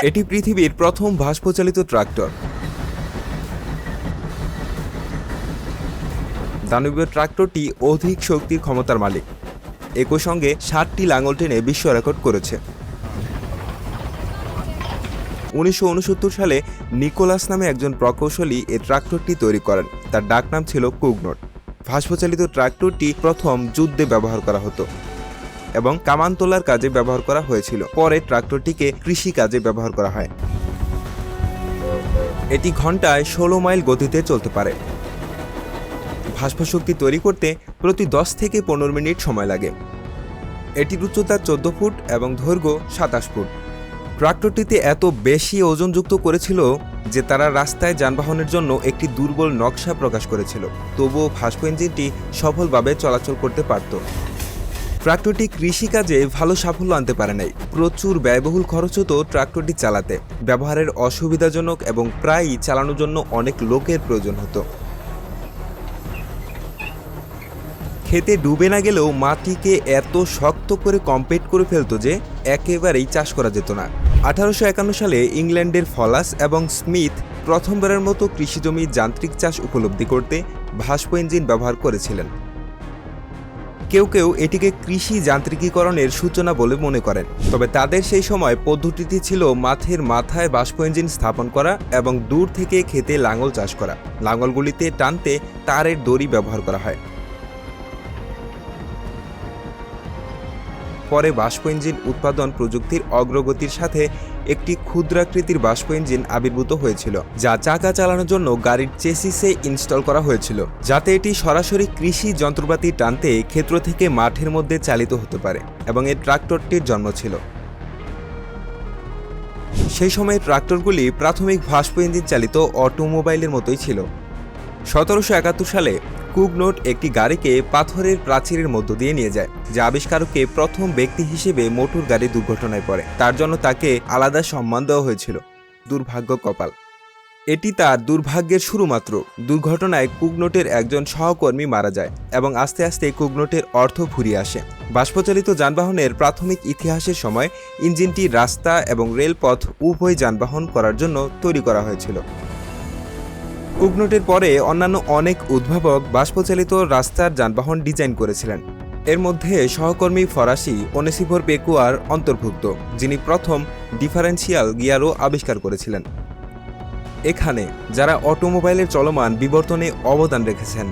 এটি পৃথিবীর প্রথম বাষ্পচালিত ট্রাক্টর। দানবীয় ট্রাক্টরটি অধিক শক্তির ক্ষমতার মালিক। একই সঙ্গে 60টি লাঙল টেনে বিশ্ব রেকর্ড করেছে। 1969 সালে নিকোলাস নামে একজন প্রকৌশলী এই ট্রাক্টরটি তৈরি করেন। তার ডাকনাম ছিল কুগনোট। বাষ্পচালিত ট্রাক্টরটি প্রথম যুদ্ধে ব্যবহার করা হতো এবং কামান তোলার কাজে ব্যবহার করা হয়েছিল। পরে ট্রাক্টরটিকে কৃষি কাজে ব্যবহার করা হয়। এটি ঘন্টায় 16 মাইল গতিতে চলতে পারে। বাষ্পশক্তি তৈরি করতে প্রতি 10 থেকে 15 মিনিট সময় লাগে। এটির উচ্চতা 14 ফুট এবং দৈর্ঘ্য 27 ফুট। ট্রাক্টরটিতে এত বেশি ওজনযুক্ত করেছিল যে তারা রাস্তায় যানবাহনের জন্য একটি দুর্বল নকশা প্রকাশ করেছিল। তবুও বাষ্প ইঞ্জিনটি সফলভাবে চলাচল করতে পারত। ট্রাক্টরটি কৃষিকাজে ভালো সাফল্য আনতে পারে নাই। প্রচুর ব্যয়বহুল খরচ হতো ট্রাক্টরটি চালাতে। ব্যবহারের অসুবিধাজনক এবং প্রায়ই চালানোর জন্য অনেক লোকের প্রয়োজন হতো। খেতে ডুবে না গেলেও মাটিকে এত শক্ত করে কম্প্যাক্ট করে ফেলত যে একেবারেই চাষ করা যেত না। 1851 সালে ইংল্যান্ডের ফলাস এবং স্মিথ প্রথমবারের মতো কৃষিজমির যান্ত্রিক চাষ উপলব্ধি করতে বাষ্প ইঞ্জিন ব্যবহার করেছিলেন। কেউ কেউ এটিকে কৃষি যান্ত্রিকীকরণের সূচনা বলে মনে করেন। তবে তাদের সেই সময় পদ্ধতিটি ছিল মাঠের মাথায় বাষ্প ইঞ্জিন স্থাপন করা এবং দূর থেকে খেতে লাঙল চাষ করা। লাঙলগুলিতে টানতে তারের দড়ি ব্যবহার করা হয়। পরে বাষ্প ইঞ্জিন উৎপাদন প্রযুক্তির অগ্রগতির সাথে একটি ক্ষুদ্রাকৃতির বাষ্প ইঞ্জিন আবির্ভূত হয়েছিল, যা চাকা চালানোর জন্য গাড়ির চেসিসে ইনস্টল করা হয়েছিল, যাতে এটি সরাসরি কৃষি যন্ত্রপাতি টানতে ক্ষেত্র থেকে মাঠের মধ্যে চালিত হতে পারে, এবং এই ট্রাক্টরটির জন্ম ছিল। সেই সময়ে ট্রাক্টরগুলি প্রাথমিক বাষ্প ইঞ্জিন চালিত অটোমোবাইলের মতোই ছিল। 1771 সালে কুগনোট একটি গাড়িকে পাথরের প্রাচীরের মধ্য দিয়ে নিয়ে যায়, যা আবিষ্কারককে প্রথম ব্যক্তি হিসেবে মোটর গাড়ি দুর্ঘটনায় পড়ে। তার জন্য তাকে আলাদা সম্মান দেওয়া হয়েছিল। দুর্ভাগ্য কপাল। এটি তার দুর্ভাগ্যের শুরু মাত্র। দুর্ঘটনায় কুগনোটের একজন সহকর্মী মারা যায় এবং আস্তে আস্তে কুগনোটের অর্থ ফুরিয়ে আসে। বাষ্পচালিত যানবাহনের প্রাথমিক ইতিহাসের সময় ইঞ্জিনটি রাস্তা এবং রেলপথ উভয় যানবাহন করার জন্য তৈরি করা হয়েছিল। কুগনোটের পরে অন্যান্য অনেক উদ্ভাবক বাষ্পচালিত রাস্তার যানবাহন ডিজাইন করেছিলেন। এর মধ্যে সহকর্মী ফরাসি অনেসিফোর পেকুয়ার অন্তর্ভুক্ত, যিনি প্রথম ডিফারেন্সিয়াল গিয়ারও আবিষ্কার করেছিলেন। এখানে যারা অটোমোবাইলের চলমান বিবর্তনে অবদান রেখেছেন।